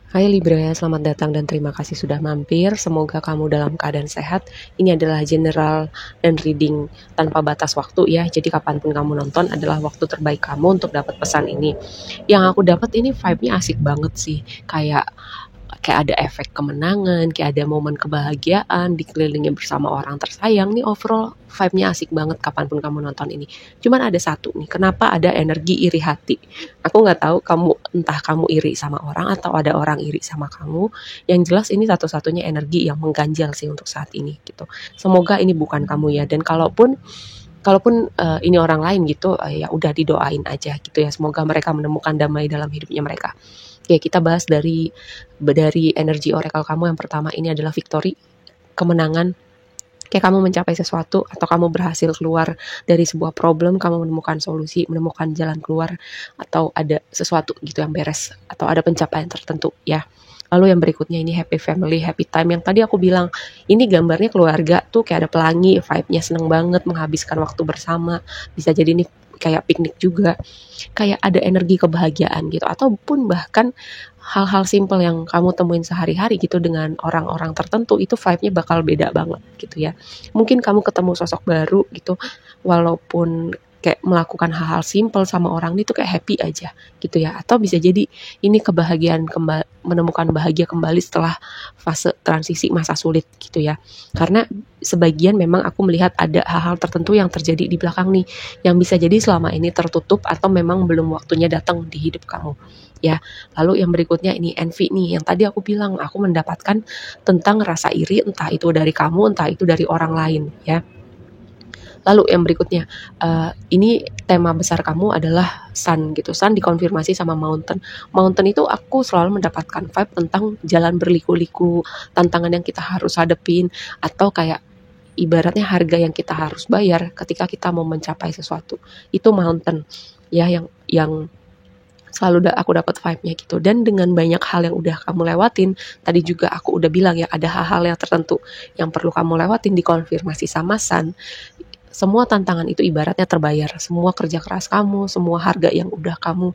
Hai Libra, selamat datang dan terima kasih sudah mampir. Semoga kamu dalam keadaan sehat. Ini adalah general dan reading tanpa batas waktu ya. Jadi kapanpun kamu nonton adalah waktu terbaik kamu untuk dapat pesan ini. Yang aku dapat ini vibe-nya asik banget sih. Kayak ada efek kemenangan, kayak ada momen kebahagiaan, dikelilingi bersama orang tersayang. Nih overall vibe-nya asik banget kapanpun kamu nonton ini. Cuman ada satu nih, kenapa ada energi iri hati? Aku nggak tahu entah kamu iri sama orang atau ada orang iri sama kamu. Yang jelas ini satu-satunya energi yang mengganjal sih untuk saat ini gitu. Semoga ini bukan kamu ya. Dan kalaupun kalaupun ini orang lain gitu, ya udah didoain aja gitu ya. Semoga mereka menemukan damai dalam hidupnya mereka. Oke, kita bahas dari energi oracle kamu. Yang pertama ini adalah victory, kemenangan. Kayak kamu mencapai sesuatu atau kamu berhasil keluar dari sebuah problem, kamu menemukan solusi, menemukan jalan keluar, atau ada sesuatu gitu yang beres, atau ada pencapaian tertentu ya. Lalu yang berikutnya ini happy family, happy time. Yang tadi aku bilang, ini gambarnya keluarga tuh kayak ada pelangi, vibe-nya seneng banget menghabiskan waktu bersama. Bisa jadi nih kayak piknik juga, kayak ada energi kebahagiaan gitu, ataupun bahkan hal-hal simple yang kamu temuin sehari-hari gitu dengan orang-orang tertentu, itu vibe-nya bakal beda banget gitu ya. Mungkin kamu ketemu sosok baru gitu, walaupun kayak melakukan hal-hal simple sama orang itu kayak happy aja gitu ya. Atau bisa jadi ini kebahagiaan menemukan bahagia kembali setelah fase transisi masa sulit gitu ya. Karena sebagian memang aku melihat ada hal-hal tertentu yang terjadi di belakang nih, yang bisa jadi selama ini tertutup atau memang belum waktunya datang di hidup kamu ya. Lalu yang berikutnya ini envy nih, yang tadi aku bilang aku mendapatkan tentang rasa iri, entah itu dari kamu entah itu dari orang lain ya. Lalu yang berikutnya, ini tema besar kamu adalah Sun gitu. Sun dikonfirmasi sama Mountain. Mountain itu aku selalu mendapatkan vibe tentang jalan berliku-liku, tantangan yang kita harus hadepin, atau kayak ibaratnya harga yang kita harus bayar ketika kita mau mencapai sesuatu. Itu Mountain ya, yang selalu aku dapat vibe-nya gitu. Dan dengan banyak hal yang udah kamu lewatin, tadi juga aku udah bilang ya, ada hal-hal yang tertentu yang perlu kamu lewatin, dikonfirmasi sama Sun. Semua tantangan itu ibaratnya terbayar, semua kerja keras kamu, semua harga yang udah kamu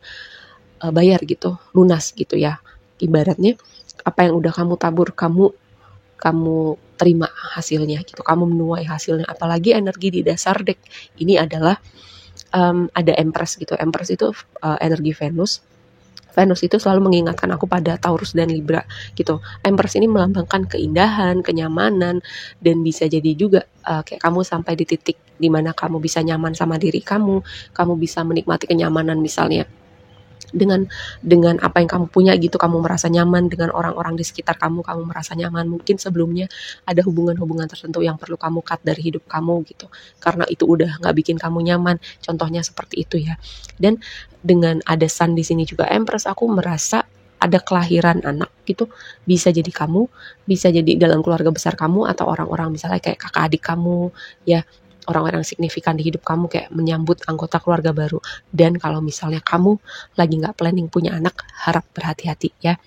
bayar gitu, lunas gitu ya. Ibaratnya apa yang udah kamu tabur, kamu terima hasilnya gitu, kamu menuai hasilnya. Apalagi energi di dasar deck ini adalah ada Empress gitu. Empress itu energi Venus. Venus itu selalu mengingatkan aku pada Taurus dan Libra gitu. Empress ini melambangkan keindahan, kenyamanan, dan bisa jadi juga kayak kamu sampai di titik dimana kamu bisa nyaman sama diri kamu bisa menikmati kenyamanan misalnya dengan apa yang kamu punya gitu, kamu merasa nyaman dengan orang-orang di sekitar kamu merasa nyaman. Mungkin sebelumnya ada hubungan-hubungan tertentu yang perlu kamu cut dari hidup kamu gitu, karena itu udah nggak bikin kamu nyaman, contohnya seperti itu ya. Dan dengan ada Sun di sini juga Empress, aku merasa ada kelahiran anak gitu, bisa jadi kamu, bisa jadi dalam keluarga besar kamu, atau orang-orang misalnya kayak kakak adik kamu ya, orang-orang signifikan di hidup kamu kayak menyambut anggota keluarga baru. Dan kalau misalnya kamu lagi nggak planning punya anak, harap berhati-hati ya.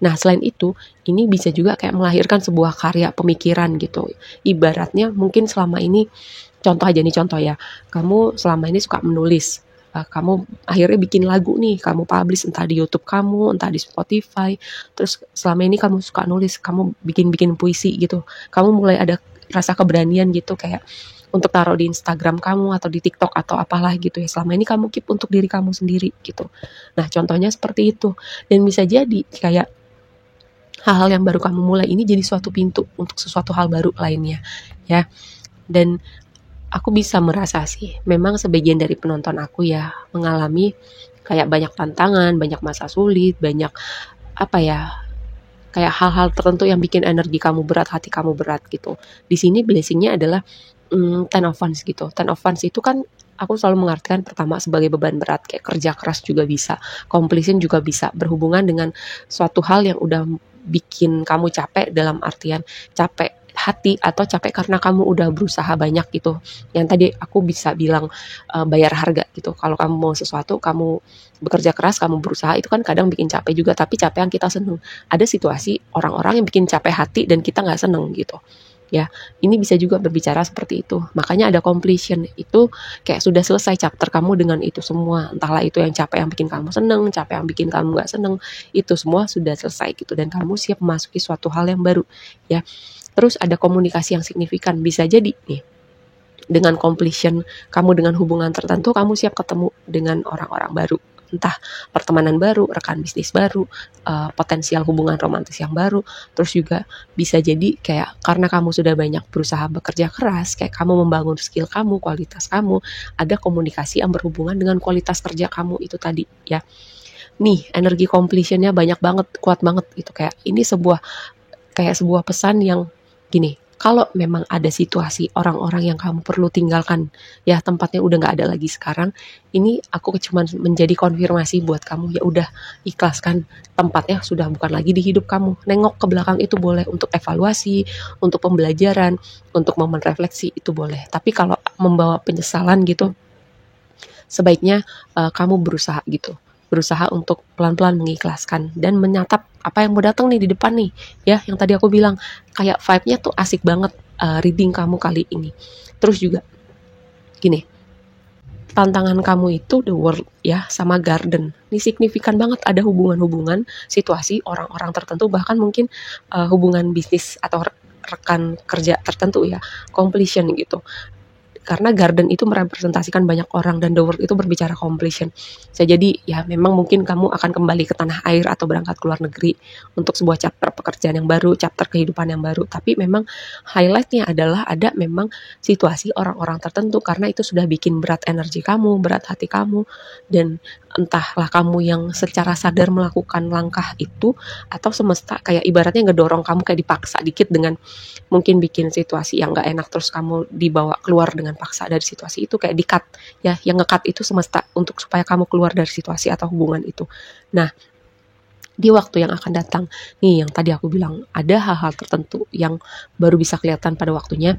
Nah selain itu, ini bisa juga kayak melahirkan sebuah karya pemikiran gitu. Ibaratnya mungkin selama ini, contoh ya, kamu selama ini suka menulis, kamu akhirnya bikin lagu nih, kamu publish entah di YouTube kamu, entah di Spotify. Terus selama ini kamu suka nulis, kamu bikin puisi gitu. Kamu mulai ada rasa keberanian gitu, kayak untuk taruh di Instagram kamu atau di TikTok atau apalah gitu ya. Selama ini kamu keep untuk diri kamu sendiri gitu. Nah contohnya seperti itu. Dan bisa jadi kayak hal-hal yang baru kamu mulai ini jadi suatu pintu untuk sesuatu hal baru lainnya ya. Dan aku bisa merasa sih, memang sebagian dari penonton aku ya mengalami kayak banyak tantangan, banyak masa sulit, banyak apa ya, kayak hal-hal tertentu yang bikin energi kamu berat, hati kamu berat gitu. Di sini blessingnya adalah Ten of Wands gitu. Ten of Wands itu kan aku selalu mengartikan pertama sebagai beban berat, kayak kerja keras juga bisa, completion juga bisa, berhubungan dengan suatu hal yang udah bikin kamu capek, dalam artian capek hati atau capek karena kamu udah berusaha banyak gitu. Yang tadi aku bisa bilang bayar harga gitu. Kalau kamu mau sesuatu, kamu bekerja keras, kamu berusaha, itu kan kadang bikin capek juga, tapi capek yang kita seneng. Ada situasi orang-orang yang bikin capek hati dan kita nggak seneng gitu. ya. Ini bisa juga berbicara seperti itu. Makanya ada completion, itu kayak sudah selesai chapter kamu dengan itu semua. Entahlah itu yang capek yang bikin kamu seneng, capek yang bikin kamu gak seneng, itu semua sudah selesai gitu. Dan kamu siap memasuki suatu hal yang baru, ya. Terus ada komunikasi yang signifikan. Bisa jadi nih, dengan completion kamu dengan hubungan tertentu, kamu siap ketemu dengan orang-orang baru, entah pertemanan baru, rekan bisnis baru, potensial hubungan romantis yang baru. Terus juga bisa jadi kayak karena kamu sudah banyak berusaha bekerja keras, kayak kamu membangun skill kamu, kualitas kamu, ada komunikasi yang berhubungan dengan kualitas kerja kamu itu tadi, ya. Nih, energi completionnya banyak banget, kuat banget gitu. Kayak sebuah pesan yang gini, kalau memang ada situasi orang-orang yang kamu perlu tinggalkan, ya tempatnya udah nggak ada lagi sekarang, ini aku cuma menjadi konfirmasi buat kamu, ya udah ikhlaskan, tempatnya sudah bukan lagi di hidup kamu. Nengok ke belakang itu boleh untuk evaluasi, untuk pembelajaran, untuk momen refleksi itu boleh. Tapi kalau membawa penyesalan gitu, sebaiknya kamu berusaha untuk pelan-pelan mengikhlaskan dan menyatap apa yang mau datang nih di depan nih, ya. Yang tadi aku bilang kayak vibe-nya tuh asik banget reading kamu kali ini. Terus juga gini, tantangan kamu itu the world, ya, sama garden. Ini signifikan banget, ada hubungan-hubungan, situasi, orang-orang tertentu, bahkan mungkin hubungan bisnis atau rekan kerja tertentu, ya, completion gitu. Karena garden itu merepresentasikan banyak orang dan the world itu berbicara completion. Bisa jadi ya memang mungkin kamu akan kembali ke tanah air atau berangkat ke luar negeri untuk sebuah chapter pekerjaan yang baru, chapter kehidupan yang baru. Tapi memang highlightnya adalah ada memang situasi orang-orang tertentu, karena itu sudah bikin berat energi kamu, berat hati kamu, dan entahlah kamu yang secara sadar melakukan langkah itu atau semesta kayak ibaratnya ngedorong kamu kayak dipaksa dikit dengan mungkin bikin situasi yang gak enak, terus kamu dibawa keluar dengan paksa dari situasi itu, kayak di-cut, ya. Yang nge-cut itu semesta untuk supaya kamu keluar dari situasi atau hubungan itu. Nah, di waktu yang akan datang nih, yang tadi aku bilang ada hal-hal tertentu yang baru bisa kelihatan pada waktunya.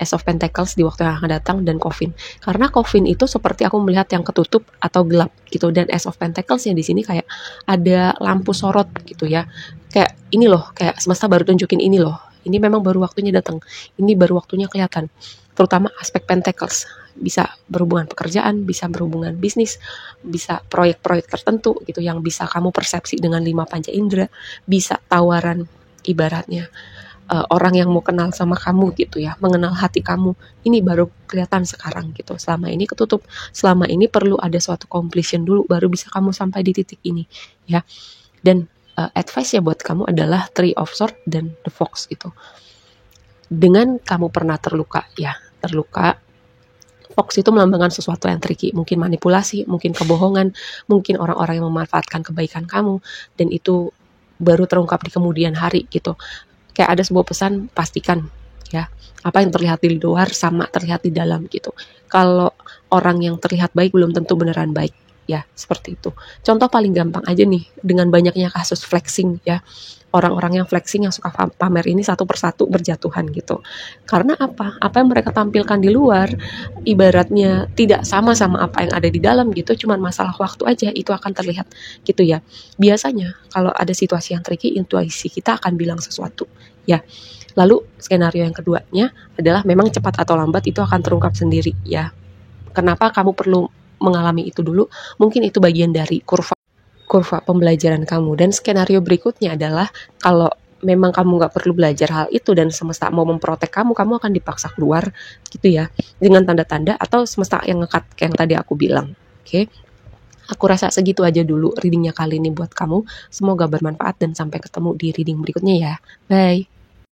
Ace of Pentacles di waktu yang akan datang, dan Coffin. Karena Coffin itu seperti aku melihat yang ketutup atau gelap gitu, dan Ace of Pentacles yang di sini kayak ada lampu sorot gitu, ya. Kayak ini loh, kayak semesta baru tunjukin ini loh. Ini memang baru waktunya datang. Ini baru waktunya kelihatan. Terutama aspek Pentacles. Bisa berhubungan pekerjaan, bisa berhubungan bisnis, bisa proyek-proyek tertentu gitu yang bisa kamu persepsi dengan 5 panca indera, bisa tawaran ibaratnya orang yang mau kenal sama kamu gitu, ya, mengenal hati kamu. Ini baru kelihatan sekarang gitu. Selama ini ketutup, selama ini perlu ada suatu completion dulu baru bisa kamu sampai di titik ini, ya. Dan advice ya buat kamu adalah Three of Swords dan The Fox gitu. Dengan kamu pernah terluka, Fox itu melambangkan sesuatu yang tricky, mungkin manipulasi, mungkin kebohongan, mungkin orang-orang yang memanfaatkan kebaikan kamu, dan itu baru terungkap di kemudian hari gitu. Kayak ada sebuah pesan, pastikan, ya, apa yang terlihat di luar sama terlihat di dalam gitu. Kalau orang yang terlihat baik belum tentu beneran baik, ya, seperti itu. Contoh paling gampang aja nih, dengan banyaknya kasus flexing, ya. Orang-orang yang flexing, yang suka pamer ini satu persatu berjatuhan gitu. Karena apa? Apa yang mereka tampilkan di luar ibaratnya tidak sama apa yang ada di dalam gitu, cuman masalah waktu aja itu akan terlihat gitu, ya. Biasanya kalau ada situasi yang tricky, intuisi kita akan bilang sesuatu, ya. Lalu skenario yang keduanya adalah memang cepat atau lambat itu akan terungkap sendiri, ya. Kenapa kamu perlu mengalami itu dulu? Mungkin itu bagian dari kurva pembelajaran kamu. Dan skenario berikutnya adalah kalau memang kamu nggak perlu belajar hal itu dan semesta mau memprotek kamu akan dipaksa keluar gitu, ya, dengan tanda-tanda atau semesta yang ngekat kayak yang tadi aku bilang. Oke. Aku rasa segitu aja dulu readingnya kali ini buat kamu. Semoga bermanfaat dan sampai ketemu di reading berikutnya, ya. Bye.